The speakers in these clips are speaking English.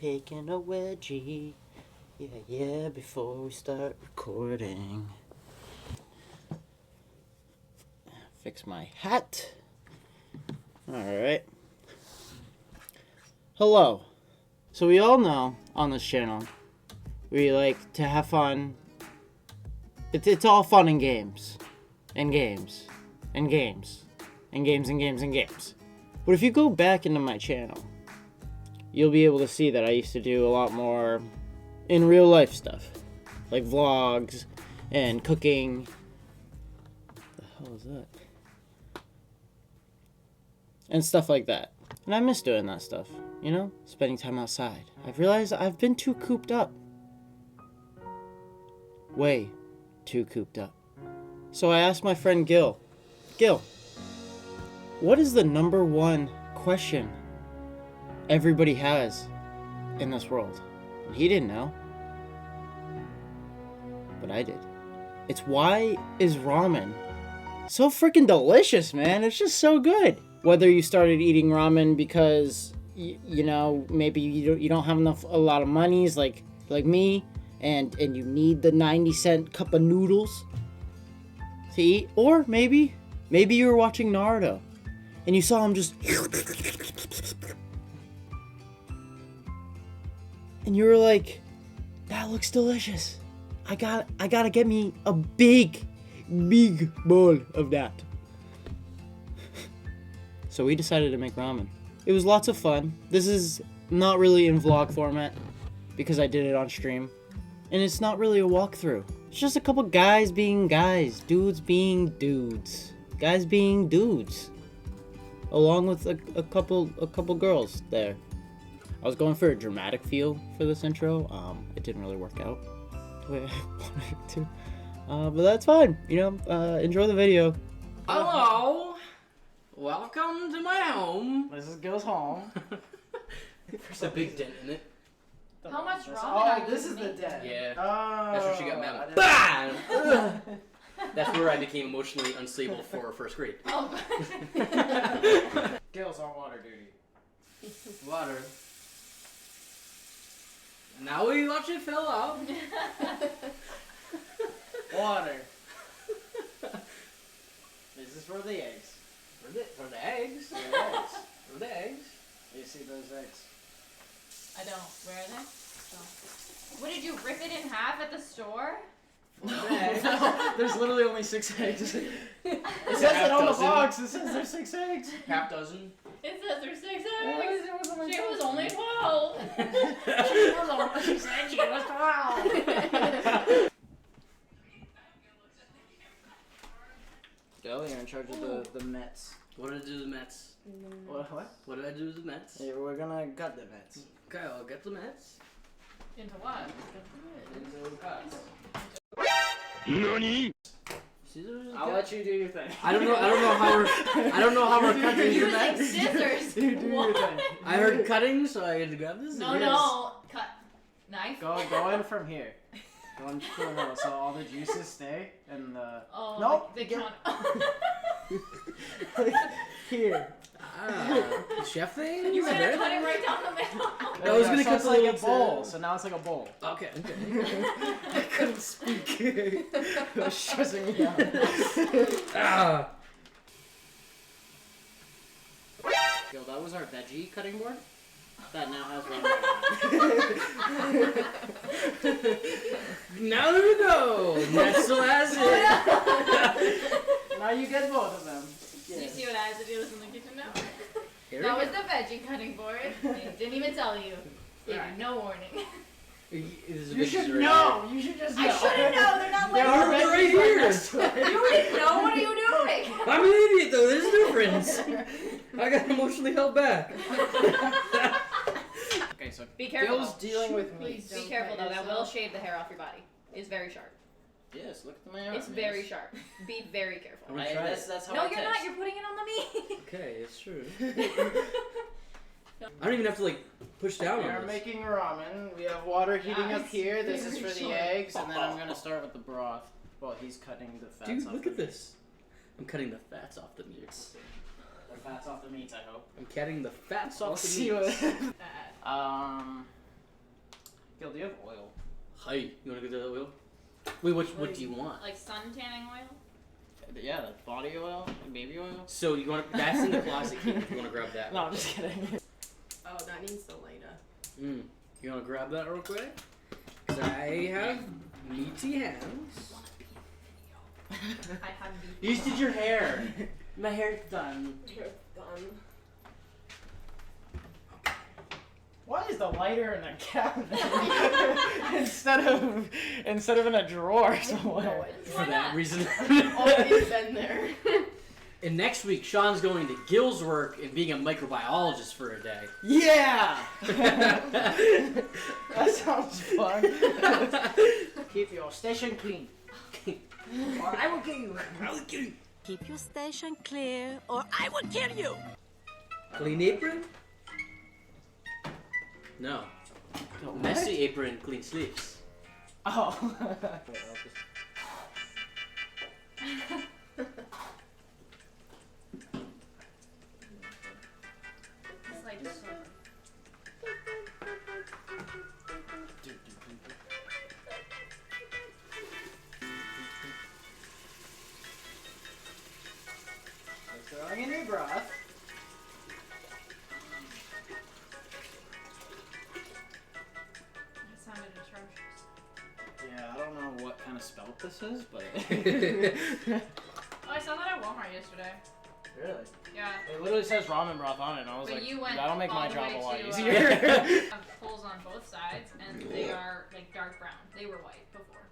picking a wedgie. Yeah, before we start recording. Fix my hat. Alright. Hello. So we all know on this channel, we like to have fun. It's all fun and games. And games. And games. And games and games and games. But if you go back into my channel, you'll be able to see that I used to do a lot more in real life stuff. Like vlogs and cooking. What the hell is that? And stuff like that. And I miss doing that stuff, you know? Spending time outside. I've realized I've been too cooped up. Way too cooped up. So I asked my friend Gil, what is the #1 question everybody has in this world? And he didn't know. But I did. It's why is ramen so freaking delicious, man? It's just so good. Whether you started eating ramen because, you know, maybe you don't have a lot of monies like me, and you need the 90-cent cup of noodles to eat. Or maybe you were watching Naruto and you saw him just... and you were like, that looks delicious. I gotta get me a big bowl of that. So we decided to make ramen. It was lots of fun. This is not really in vlog format because I did it on stream. And it's not really a walkthrough. It's just a couple guys being guys, dudes being dudes, guys being dudes, along with a couple girls there. I was going for a dramatic feel for this intro. It didn't really work out the way I wanted it to. But that's fine. You know, enjoy the video. Hello. Welcome to my home. This is Gil's home. There's a big dent in it. How much ramen Oh, are you this is the making? dent. Yeah. Oh, That's where she got mad. I didn't- Bam! That's where I became emotionally unstable for first grade. Oh. Gil's on water duty. Water. Now we watch it fill up. Water. This is for the eggs. For the eggs. For the eggs. For the eggs. You see those eggs? I don't. Where are they? Oh. What, did you rip it in half at the store? There's literally only 6 eggs. It It says it on the box. It says there's 6 eggs. Half dozen. It says there's 6 eggs. It was only She 12. was only 12. She said she was 12. Gil, you're in charge of the Mets. What did I do to the Mets? What? What did I do to the Mets? Yeah, we're gonna gut the Mets. Okay, I'll get the Mets. Into what? Into cuts. NANI?! I'll let you do your thing. I don't know how we're cutting the Using Mets. scissors. You do your thing. I heard cutting, so I had to grab this. No. Cut. Knife. Go in from here. Go in from the middle, so all the juices stay and the. Oh, Nope. they count. Here. Chef thing? You were gonna cut it right down the middle. I was gonna cut it's the like a little bowl, tip. so now it's like a bowl. Okay. I couldn't speak. It was stressing me out. Yo, that was our veggie cutting board. That now has ramen. Now there we go. That still has it. Now you get both of them. Do you see what I had to do in the kitchen now? Here That we was the veggie cutting board. They didn't even tell you. Gave you no warning. go. You should know. You should just know. I shouldn't know. They're not There like are They're right veggies here. next to it. You didn't know. What are you doing? I'm an idiot though. There's a difference. I got emotionally held back. Okay, so Be careful. Gil's dealing with me. Please be careful though. That will shave the hair off your body. It's very sharp. Yes, look at my arm. It's very sharp. Be very careful. I'm gonna try it. That's how No, I you're test. not. You're putting it on the meat. Okay, it's true. I don't even have to like push down We on are this. making ramen. We have water heating up Nice. here. This is Very for the short. eggs, and then I'm gonna start with the broth. Well, he's cutting the fats Dude, off look the at this. I'm cutting the fats off the meats. The fats off the meats, I hope. I'm cutting the fats off We'll the see meats. what. Gil, do you have oil? Hi, you wanna get that oil? Wait, what do you want? Like sun tanning oil? Yeah, like body oil, like baby oil. So you want that's in the closet key if you wanna grab that. No, I'm just kidding. Oh, that needs the lighter. You wanna grab that real quick? Cause I have meaty hands. I have You just did your hair. My hair's done. Here, done. Why is the lighter in the cabinet instead of in a drawer somewhere? For that reason. Always been there. And next week, Sean's going to Gil's work and being a microbiologist for a day. Yeah! That sounds fun. Keep your station clean. Or I will kill you. I will kill you. Keep your station clear, or I will kill you! Clean apron? No. Messy apron, clean sleeves. Oh. It's like so. Throwing in your broth. It sounded atrocious. Yeah, I don't know what kind of spelt this is, but Oh, I saw that at Walmart yesterday. really, Yeah. it literally says ramen broth on it, and I was But like, you went that'll make all my the job way a lot to, easier. have holes on both sides, and they are like dark brown. They were white before.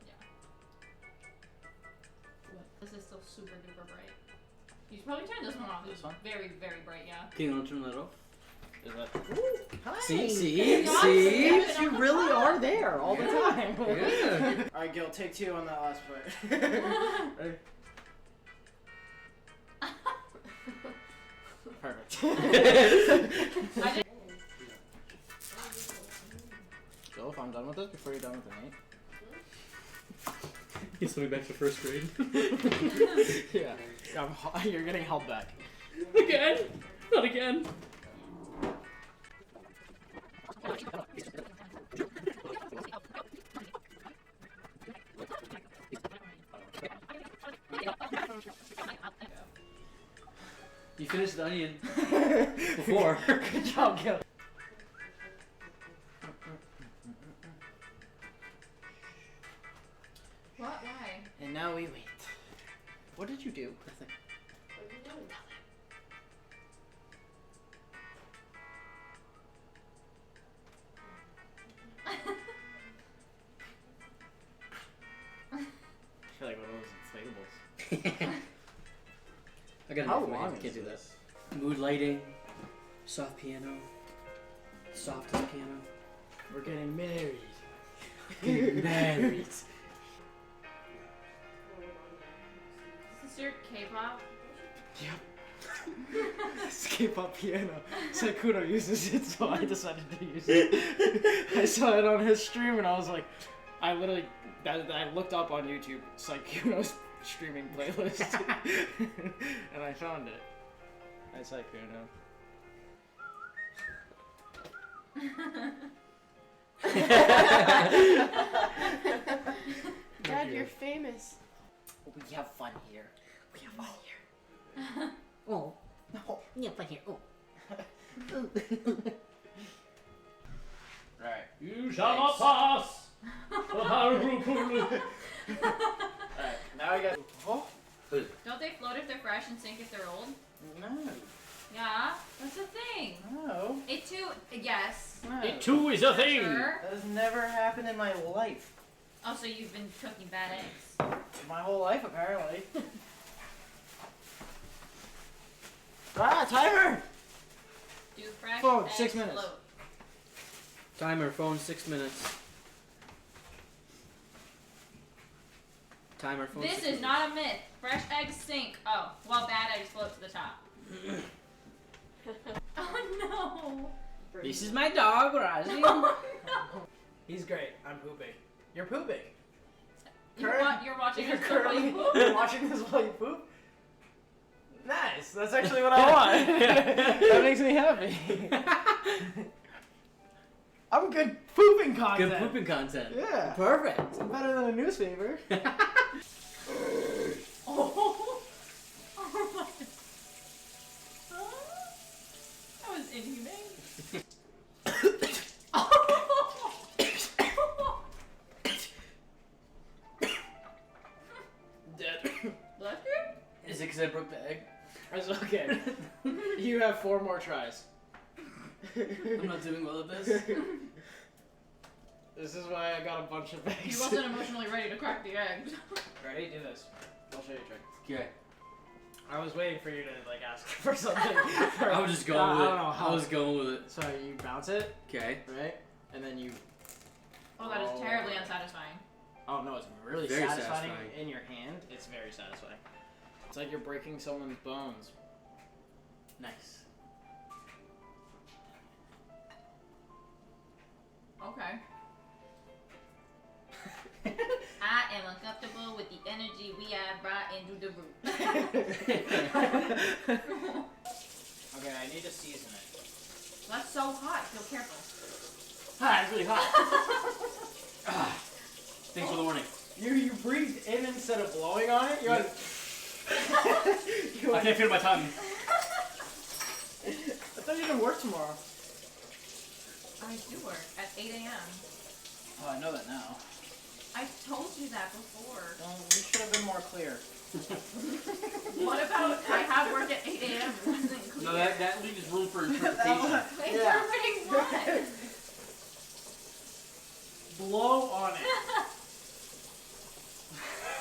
Yeah. This is still super duper bright. You should probably turn this one off. It's This one? very, very bright, yeah. Okay, you want to turn that off? Is that? Hi. See? God, See? Stephen, You really are there all the time. Yeah. All right, Gil, take 2 on that last part. Perfect. I did. Gil, if I'm done with this before you're done with the meat. He's going back to first grade. Yeah. You're getting held back. Again? Not again. You finished the onion before. Good job, Gil. What? Why? And now we wait. What did you do? Nothing. What are you doing? I feel like one of those inflatables. I got How enough in my long hand. I can't is do that. this? Mood lighting, soft piano, softest piano. We're getting married. Married. Is this your K-pop? Yep. Skip up piano. Sakudo uses it, so I decided to use it. I saw it on his stream and I was like, I looked up on YouTube Saikuno's streaming playlist and I found it. Hi Saikuno. Dad, you're famous. We have fun here. We have fun here. Oh, No. yeah, but here, oh. Right. You shall not pass. Alright, now I got. Oh? Don't they float if they're fresh and sink if they're old? No. Yeah, that's a thing. No. It too. Yes. No. It too is a thing. Sure. That has never happened in my life. Oh, so you've been cooking bad eggs. My whole life, apparently. Ah, timer! Do fresh Phone, eggs 6 minutes. float. Timer, phone, 6 minutes. Timer, phone. This 6 is minutes. not a myth. Fresh eggs sink. Oh, while bad eggs float to the top. Oh no. This is my dog, Razi. Oh no. He's great. I'm pooping. You're pooping. You're watching You're this look currently like poop. you're watching this while you poop? Nice. That's actually what I want. That makes me happy. I'm Oh, good pooping content. Good pooping content. Yeah. Perfect. Better than a newspaper. Oh. Oh my. That was inhumane. Dead. Bless you? Is it because I broke the egg? That's okay. You have 4 more tries. I'm not doing well at this. This is why I got a bunch of eggs. He wasn't emotionally ready to crack the eggs. Ready? Do this. I'll show you a trick. Okay. I was waiting for you to like ask for something. I was just going with it. I was going with it. So you bounce it, Okay. right? And then you. Oh, that is terribly unsatisfying. Oh no, it's really Very satisfying satisfying. in your hand. It's very satisfying. It's like you're breaking someone's bones. Nice. Okay. I am uncomfortable with the energy we have brought into the room. Okay, I need to season it. That's so hot. Feel careful. Ah, it's really hot. Thanks for the warning. You breathed in instead of blowing on it. You went. I can't feel my tongue. I thought you didn't work tomorrow. I do work at 8 a.m. Oh, I know that now. I told you that before. Well, you should have been more clear. What about I have work at 8 a.m. It wasn't clear. No, that leaves room for interpretation. Interpreting what? Blow on it.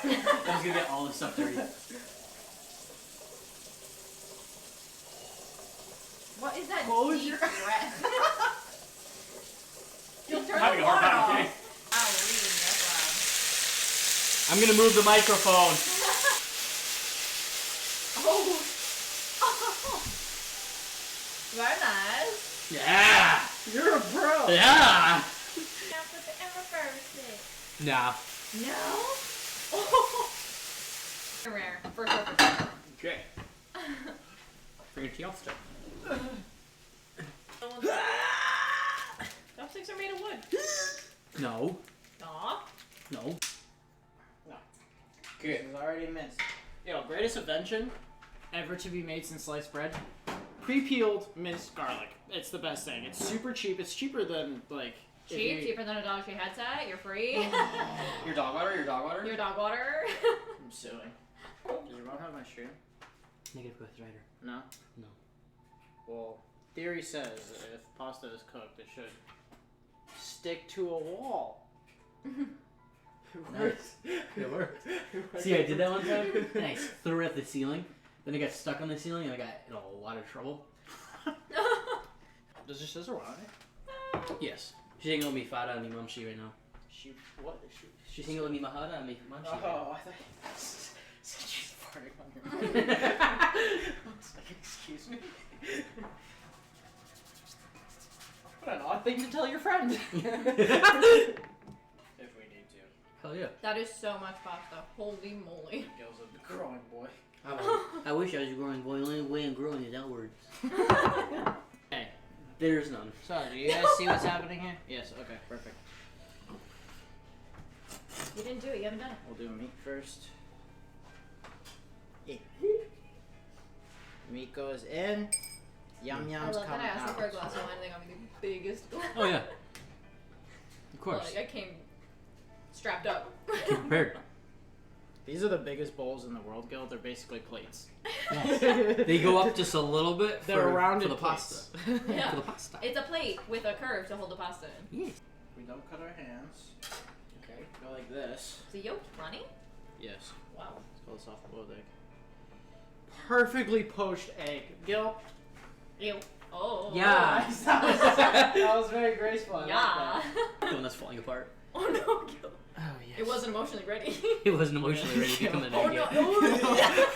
I was gonna get all this stuff dirty. What is that Close deep your- breath? You'll turn I'm having the a hard water time, off. okay? Ow, really, that's I'm gonna move the microphone. loud. Oh. Very nice. Yeah. You're a pro. Yeah. Now put the reverse it. Nah. No? Rare. First reference. Okay. Bring your tea off stuff. Chopsticks are made of wood. No. Aw. No. No. Okay. This is already minced. Yo, greatest invention ever to be made since sliced bread. Pre-peeled minced garlic. It's the best thing. It's super cheap. It's cheaper than like. if you- Cheaper than a Dollar Tree headset. You're free. Your dog water? Your dog water? Your dog water. I'm suing. Does your mom have my stream? Negative Ghost Rider. No. No. Well, theory says that if pasta is cooked, it should stick to a wall. Nice. It worked. See, I did that one time, and I threw it at the ceiling. Then it got stuck on the ceiling, and I got in a lot of trouble. Does your sister want it? Yes. She's hanging with me fada and me mumshi right now. She what? She's hanging with me mahada and me mumshi. Oh, I thought you said she's farting on your mic. I was like, excuse me. What an odd thing to tell your friend. If we need to. Hell yeah. That is so much pasta. Holy moly. Gil's a growing boy. I wish I was growing boy. The only way I'm growing is outwards. Hey, there's none. So, do you guys see what's happening here? Yes, okay, perfect. You didn't do it. You haven't done it. We'll do meat first. Yeah. Meat goes in. Yum I yums love come that I asked you for a out. glass of wine and they got me the biggest glass. Oh yeah. Of course. Like, I came strapped up. Prepared. These are the biggest bowls in the world, Gil. They're basically plates. They go up just a little bit. They're rounded for the pasta. Yeah. For the pasta. It's a plate with a curve to hold the pasta in. Yes. We don't cut our hands. Okay, go like this. Is the yolk runny? Yes. Wow. It's called a soft boiled egg. Perfectly poached egg. Gil. Ew. Oh. Yeah. that was very graceful. I like Yeah. The one that's falling apart. Oh no, Gil. that. Oh yes. It wasn't emotionally ready. It wasn't emotionally ready to become an Oh egg no. yet.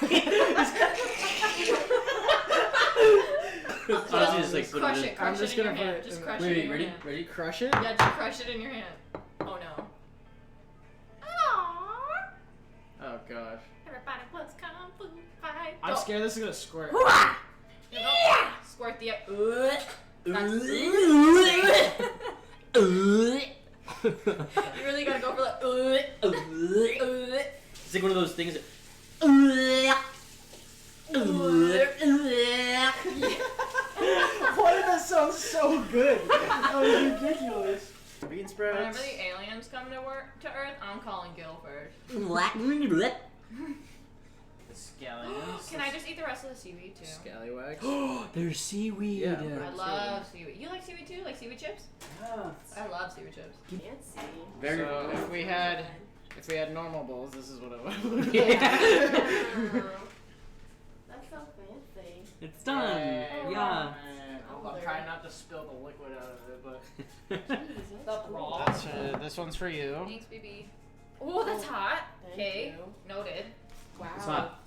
Honestly, just like put Crush it it. in. Crush I'm just it in your gonna put hand. it Just in- crush it Wait, in your ready? hand. Ready? Crush it. Yeah, just crush it in your hand. Oh no. Aww. Oh gosh. Everybody was kung fu fight. I'm scared this is gonna squirt. Yeah. Squirt the. That's You really gotta go for like. It's like one of those things. Why did that sound so good? That was ridiculous. Bean sprouts. Whenever the aliens come to Earth, I'm calling Gil first. Scallions. Can I just eat the rest of the seaweed too? Scallywags. There's seaweed. Yeah. I love seaweed. You like seaweed too? Like seaweed chips? Yeah. I love seaweed chips. Fancy. Very So if we had normal bowls, this is what it would look like. That's so fancy. It's done. Yeah. I'm trying not to spill the liquid out of it, but The broth. that's, this one's for you. Thanks, BB. Oh, that's hot. Thank Okay, you. noted. Wow. It's not.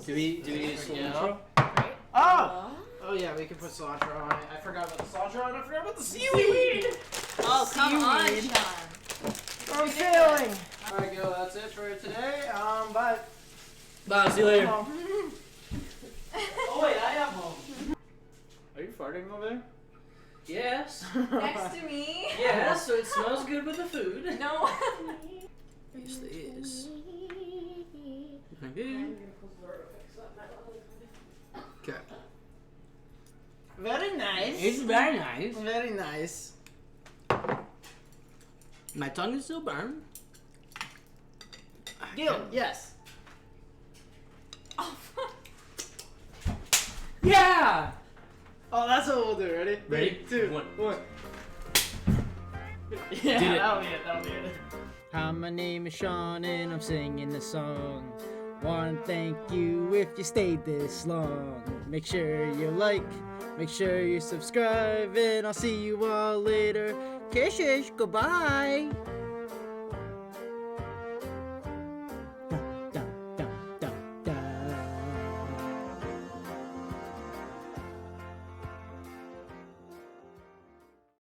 Do we need cilantro? Right? Oh! Oh yeah, we can put cilantro on it. I forgot about the cilantro and I forgot about the seaweed! Oh, come on, Seaweed. Sean. I'm failing! Alright, Gil, that's it for today. Bye. Bye. See you later. Oh wait, I am home. Are you farting over there? Yes. Next to me. Yes. So it smells good with the food. No. Yes, it is. Okay. Very nice. It's very nice. Very nice. My tongue is still burned. Gil, yes. Oh, Yeah. Oh, that's what we'll do. Ready? Ready? 3, 2, One. 1. Yeah, Did it. that'll be it. That'll be it. Hi, my name is Sean and I'm singing the song. Wanna thank you if you stayed this long. Make sure you like, make sure you subscribe, and I'll see you all later. Kisses, goodbye.